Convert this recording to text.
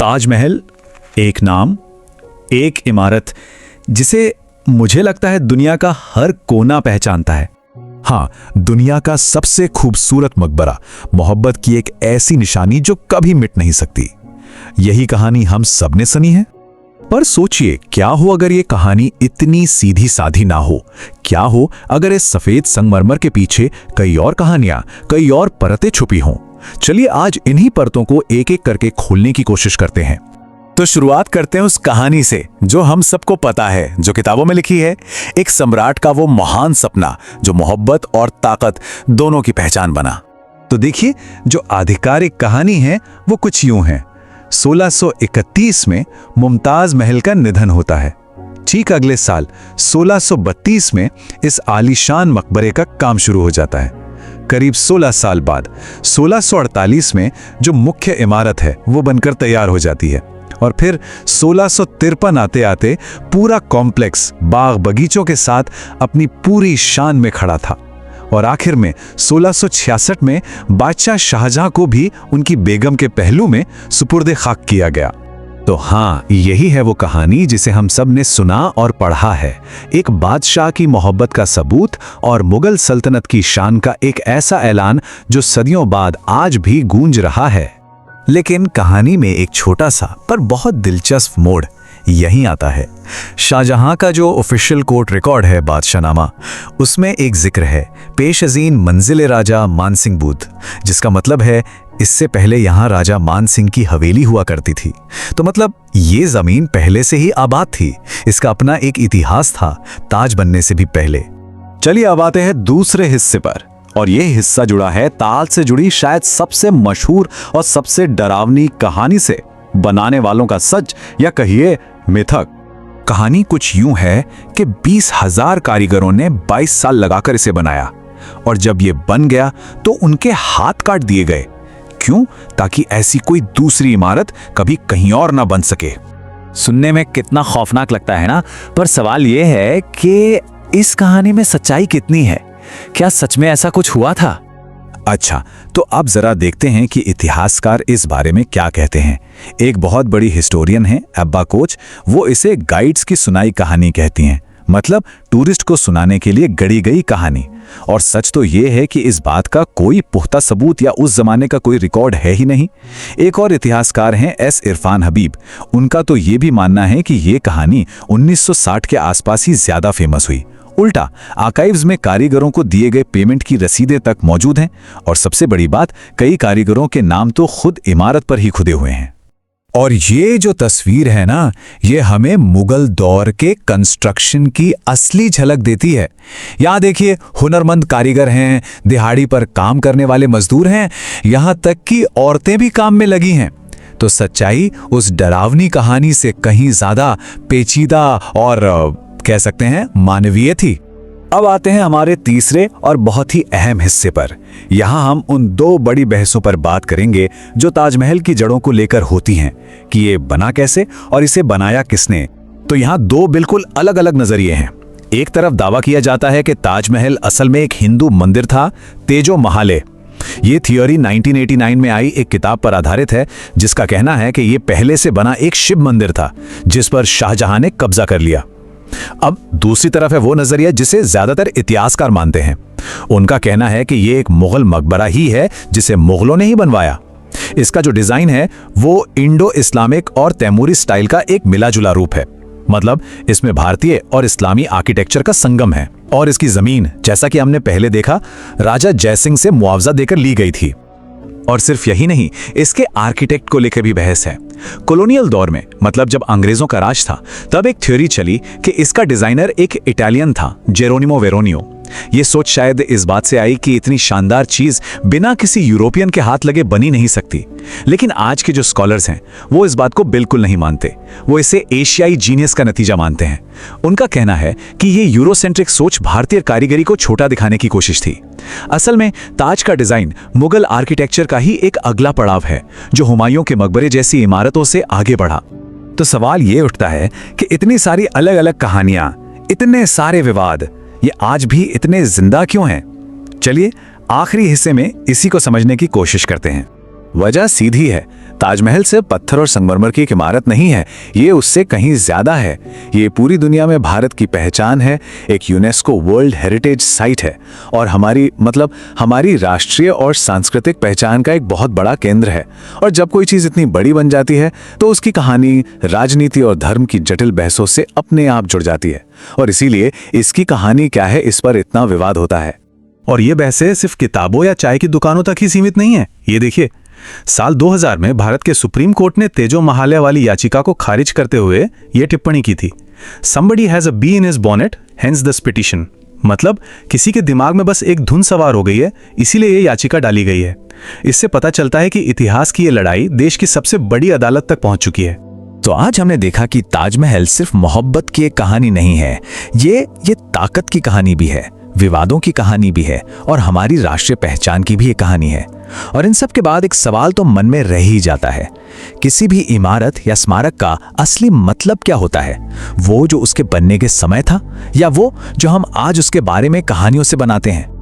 ताजमहल, एक नाम, एक इमारत जिसे मुझे लगता है दुनिया का हर कोना पहचानता है। हाँ, दुनिया का सबसे खूबसूरत मकबरा, मोहब्बत की एक ऐसी निशानी जो कभी मिट नहीं सकती। यही कहानी हम सब ने सुनी है। पर सोचिए, क्या हो अगर ये कहानी इतनी सीधी साधी ना हो? क्या हो अगर इस सफेद संगमरमर के पीछे कई और कहानियां, कई और परतें छुपी हों? चलिए आज इन्हीं परतों को एक एक करके खोलने की कोशिश करते हैं। तो शुरुआत करते हैं उस कहानी से जो हम सबको पता है, जो किताबों में लिखी है। एक सम्राट का वो महान सपना जो मोहब्बत और ताकत दोनों की पहचान बना। तो देखिए, जो आधिकारिक कहानी है वो कुछ यूं है। 1631 में मुमताज महल का निधन होता है। ठीक अगले साल 1632 में इस आलीशान मकबरे का काम शुरू हो जाता है। करीब 16 साल बाद 1648 में जो मुख्य इमारत है वो बनकर तैयार हो जाती है। और फिर 1653 आते आते पूरा कॉम्प्लेक्स बाग बगीचों के साथ अपनी पूरी शान में खड़ा था। और आखिर में 1666 में बादशाह शाहजहां को भी उनकी बेगम के पहलू में सुपुर्दे खाक किया गया। तो हाँ, यही है वो कहानी जिसे हम सब ने सुना और पढ़ा है। एक बादशाह की मोहब्बत का सबूत और मुगल सल्तनत की शान का एक ऐसा ऐलान जो सदियों बाद आज भी गूंज रहा है। लेकिन कहानी में एक छोटा सा पर बहुत दिलचस्प मोड़ यहीं आता है। शाहजहां का जो ऑफिशियल कोर्ट रिकॉर्ड है, बादशाहनामा, उसमें एक जिक्र है पेशअज़ीन मंजिल राजा मानसिंह बूद, जिसका मतलब है इससे पहले यहाँ राजा मानसिंह की हवेली हुआ करती थी। तो मतलब ये जमीन पहले से ही आबाद थी। इसका अपना एक इतिहास था, ताज बनने से भी पहले। चलिए अब आते हैं दूसरे हिस्से पर, और यह हिस्सा जुड़ा है ताज से जुड़ी शायद सबसे मशहूर और सबसे डरावनी कहानी से, बनाने वालों का सच या कहिए मिथक। कहानी कुछ यूं है कि 20,000 कारीगरों ने 22 साल लगाकर इसे बनाया, और जब ये बन गया तो उनके हाथ काट दिए गए। क्यों? ताकि ऐसी कोई दूसरी इमारत कभी कहीं और ना बन सके। सुनने में कितना खौफनाक लगता है ना, पर सवाल यह है कि इस कहानी में सच्चाई कितनी है? क्या सच में ऐसा कुछ हुआ था? अच्छा, तो अब जरा देखते हैं कि इतिहासकार इस बारे में क्या कहते हैं। एक बहुत बड़ी हिस्टोरियन है अब्बा कोच, वो इसे गाइड्स की सुनाई कहानी कहती हैं, मतलब टूरिस्ट को सुनाने के लिए गढ़ी गई कहानी। और सच तो ये है कि इस बात का कोई पुख्ता सबूत या उस जमाने का कोई रिकॉर्ड है ही नहीं। एक और इतिहासकार हैं एस इरफान हबीब, उनका तो ये भी मानना है कि ये कहानी 1960 के आसपास ही ज्यादा फेमस हुई। उल्टा आर्काइव्स में कारीगरों को दिए गए पेमेंट की रसीदें तक मौजूद हैं, और सबसे बड़ी बात, कई कारीगरों के नाम तो खुद इमारत पर ही खुदे हुए हैं। और ये जो तस्वीर है ना, ये हमें मुगल दौर के कंस्ट्रक्शन की असली झलक देती है। यहाँ देखिए, हुनरमंद कारीगर हैं, दिहाड़ी पर काम करने वाले मजदूर हैं, यहाँ तक कि औरतें भी काम में लगी हैं। तो सच्चाई उस डरावनी कहानी से कहीं ज्यादा पेचीदा और कह सकते हैं मानवीय थी। अब आते हैं हमारे तीसरे और बहुत ही अहम हिस्से पर। यहाँ हम उन दो बड़ी बहसों पर बात करेंगे जो ताजमहल की जड़ों को लेकर होती हैं, कि ये बना कैसे और इसे बनाया किसने। तो यहाँ दो बिल्कुल अलग अलग नजरिए हैं। एक तरफ दावा किया जाता है कि ताजमहल असल में एक हिंदू मंदिर था, तेजो महाले। ये थियोरी 1989 में आई एक किताब पर आधारित है, जिसका कहना है कि ये पहले से बना एक शिव मंदिर था जिस पर शाहजहां ने कब्जा कर लिया। अब दूसरी तरफ है वो नजरिया जिसे ज्यादातर इतिहासकार मानते हैं। उनका कहना है कि ये एक मुगल मकबरा ही है जिसे मुगलों ने ही बनवाया। इसका जो डिजाइन है वो इंडो इस्लामिक और तैमूरी स्टाइल का एक मिला जुला रूप है, मतलब इसमें भारतीय और इस्लामी आर्किटेक्चर का संगम है। और इसकी जमीन, जैसा कि हमने पहले देखा, राजा जयसिंह से मुआवजा देकर ली गई थी। और सिर्फ यही नहीं, इसके आर्किटेक्ट को लेकर भी बहस है। कॉलोनियल दौर में, मतलब जब अंग्रेजों का राज था, तब एक थ्योरी चली कि इसका डिजाइनर एक इटालियन था, जेरोनिमो वेरोनियो। ये सोच शायद इस बात से आई कि इतनी शानदार चीज बिना किसी यूरोपियन के हाथ लगे बनी नहीं सकती। लेकिन आज के जो स्कॉलर्स हैं वो इस बात को बिल्कुल नहीं मानते। वो इसे एशियाई जीनियस का नतीजा मानते हैं। उनका कहना है कि ये यूरोसेंट्रिक सोच भारतीय कारीगरी को छोटा दिखाने की कोशिश थी। असल में ताज का डिजाइन मुगल आर्किटेक्चर का ही एक अगला पड़ाव है, जो हुमायूं के मकबरे जैसी इमारतों से आगे बढ़ा। तो सवाल ये उठता है कि इतनी सारी अलग अलग कहानियां, इतने सारे विवाद, ये आज भी इतने जिंदा क्यों हैं? चलिए आखिरी हिस्से में इसी को समझने की कोशिश करते हैं। वजह सीधी है, ताजमहल सिर्फ पत्थर और संगमरमर की एक इमारत नहीं है, ये उससे कहीं ज्यादा है। ये पूरी दुनिया में भारत की पहचान है, एक यूनेस्को वर्ल्ड हेरिटेज साइट है और हमारी राष्ट्रीय और सांस्कृतिक पहचान का एक बहुत बड़ा केंद्र है। और जब कोई चीज इतनी बड़ी बन जाती है तो उसकी कहानी राजनीति और धर्म की जटिल बहसों से अपने आप जुड़ जाती है, और इसीलिए इसकी कहानी क्या है इस पर इतना विवाद होता है। और ये बहसें सिर्फ किताबों या चाय की दुकानों तक ही सीमित नहीं है। ये देखिए, साल 2000 में भारत के सुप्रीम कोर्ट ने तेजो महाल्या वाली याचिका को खारिज करते हुए ये टिप्पणी की थी, Somebody has a bee in his bonnet, hence this petition। मतलब किसी के दिमाग में बस एक धुन सवार हो गई है, इसीलिए ये याचिका डाली गई है। इससे पता चलता है कि इतिहास की ये लड़ाई देश की सबसे बड़ी अदालत तक पहुंच चुकी है। तो आज हमने देखा कि ताजमहल सिर्फ मोहब्बत की एक कहानी नहीं है, ये ताकत की कहानी भी है, विवादों की कहानी भी है और हमारी राष्ट्रीय पहचान की भी एक कहानी है। और इन सब के बाद एक सवाल तो मन में रह ही जाता है, किसी भी इमारत या स्मारक का असली मतलब क्या होता है? वो जो उसके बनने के समय था, या वो जो हम आज उसके बारे में कहानियों से बनाते हैं?